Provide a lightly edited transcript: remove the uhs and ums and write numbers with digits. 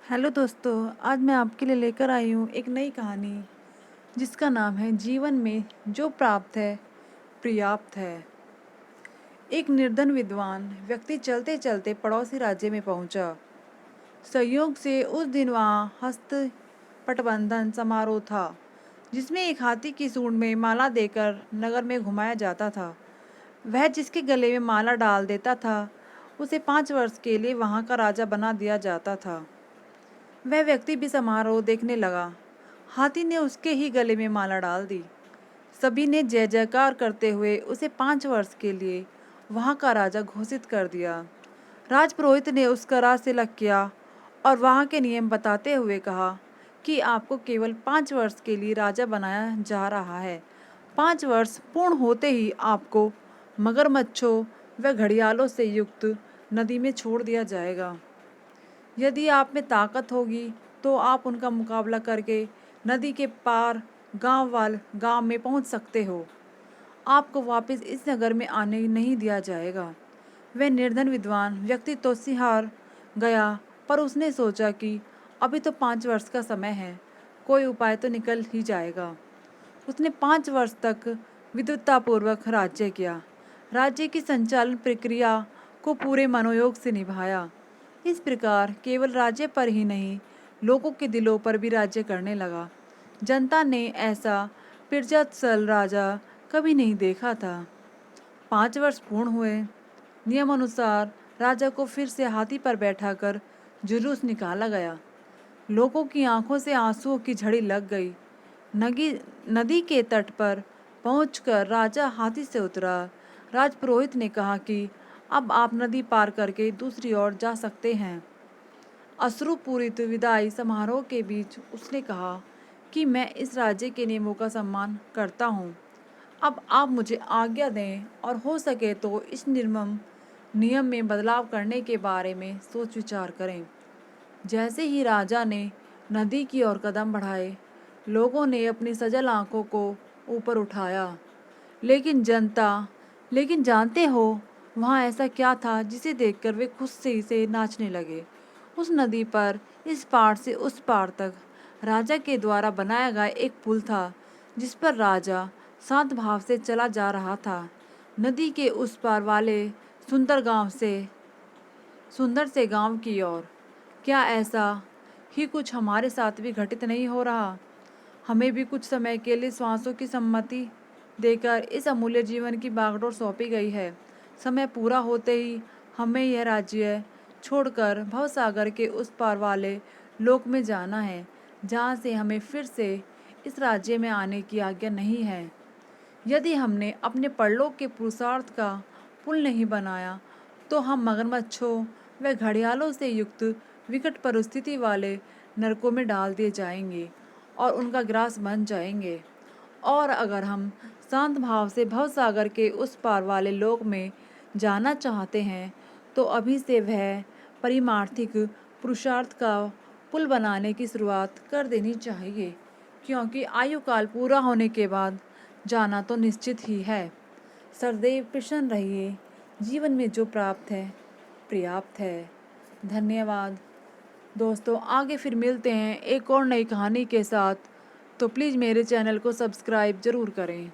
Hello दोस्तों, आज मैं आपके लिए लेकर आई हूँ एक नई कहानी जिसका नाम है जीवन में जो प्राप्त है पर्याप्त है। एक निर्धन विद्वान व्यक्ति चलते चलते पड़ोसी राज्य में पहुंचा। संयोग से उस दिन वहाँ हस्त पटबंधन समारोह था, जिसमें एक हाथी की सूंड में माला देकर नगर में घुमाया जाता था। वह जिसके गले में माला डाल देता था उसे 5 वर्ष के लिए वहाँ का राजा बना दिया जाता था। वह व्यक्ति भी समारोह देखने लगा। हाथी ने उसके ही गले में माला डाल दी। सभी ने जय जयकार करते हुए उसे 5 वर्ष के लिए वहाँ का राजा घोषित कर दिया। राजपुरोहित ने उसका राज तिलक किया और वहाँ के नियम बताते हुए कहा कि आपको केवल 5 वर्ष के लिए राजा बनाया जा रहा है। 5 वर्ष पूर्ण होते ही आपको मगरमच्छों व घड़ियालों से युक्त नदी में छोड़ दिया जाएगा। यदि आप में ताकत होगी तो आप उनका मुकाबला करके नदी के पार गांव में पहुंच सकते हो। आपको वापस इस नगर में आने नहीं दिया जाएगा। वह निर्धन विद्वान व्यक्ति तो सिहार गया, पर उसने सोचा कि अभी तो 5 वर्ष का समय है, कोई उपाय तो निकल ही जाएगा। उसने 5 वर्ष तक विद्वत्तापूर्वक राज्य किया। राज्य की संचालन प्रक्रिया को पूरे मनोयोग से निभाया। इस प्रकार केवल राज्य पर ही नहीं, लोगों के दिलों पर भी राज्य करने लगा। जनता ने ऐसा प्रजात्सल राजा कभी नहीं देखा था। 5 वर्ष पूर्ण हुए। नियम अनुसार राजा को फिर से हाथी पर बैठाकर जुलूस निकाला गया। लोगों की आंखों से आंसुओं की झड़ी लग गई। नदी के तट पर पहुंचकर राजा हाथी से उतरा। राजपुरोहित ने कहा कि अब आप नदी पार करके दूसरी ओर जा सकते हैं। अश्रुपूरित विदाई समारोह के बीच उसने कहा कि मैं इस राज्य के नियमों का सम्मान करता हूँ। अब आप मुझे आज्ञा दें और हो सके तो इस निर्मम नियम में बदलाव करने के बारे में सोच विचार करें। जैसे ही राजा ने नदी की ओर कदम बढ़ाए, लोगों ने अपनी सजल आंखों को ऊपर उठाया। लेकिन जानते हो वहाँ ऐसा क्या था जिसे देखकर वे खुशी से नाचने लगे। उस नदी पर इस पार से उस पार तक राजा के द्वारा बनाया गया एक पुल था, जिस पर राजा शांत भाव से चला जा रहा था। नदी के उस पार वाले सुंदर से गांव की ओर। क्या ऐसा ही कुछ हमारे साथ भी घटित नहीं हो रहा? हमें भी कुछ समय के लिए श्वासों की सम्मति देकर इस अमूल्य जीवन की बागडोर सौंपी गई है। समय पूरा होते ही हमें यह राज्य छोड़कर भवसागर के उस पार वाले लोक में जाना है, जहाँ से हमें फिर से इस राज्य में आने की आज्ञा नहीं है। यदि हमने अपने परलोक के पुरुषार्थ का पुल नहीं बनाया तो हम मगरमच्छों व घड़ियालों से युक्त विकट परिस्थिति वाले नरकों में डाल दिए जाएंगे और उनका ग्रास बन जाएंगे। और अगर हम शांत भाव से भवसागर के उस पार वाले लोक में जाना चाहते हैं तो अभी से वह परिमार्थिक पुरुषार्थ का पुल बनाने की शुरुआत कर देनी चाहिए, क्योंकि आयु काल पूरा होने के बाद जाना तो निश्चित ही है। सदैव प्रसन्न रहिए। जीवन में जो प्राप्त है पर्याप्त है। धन्यवाद दोस्तों, आगे फिर मिलते हैं एक और नई कहानी के साथ। तो प्लीज़ मेरे चैनल को सब्सक्राइब ज़रूर करें।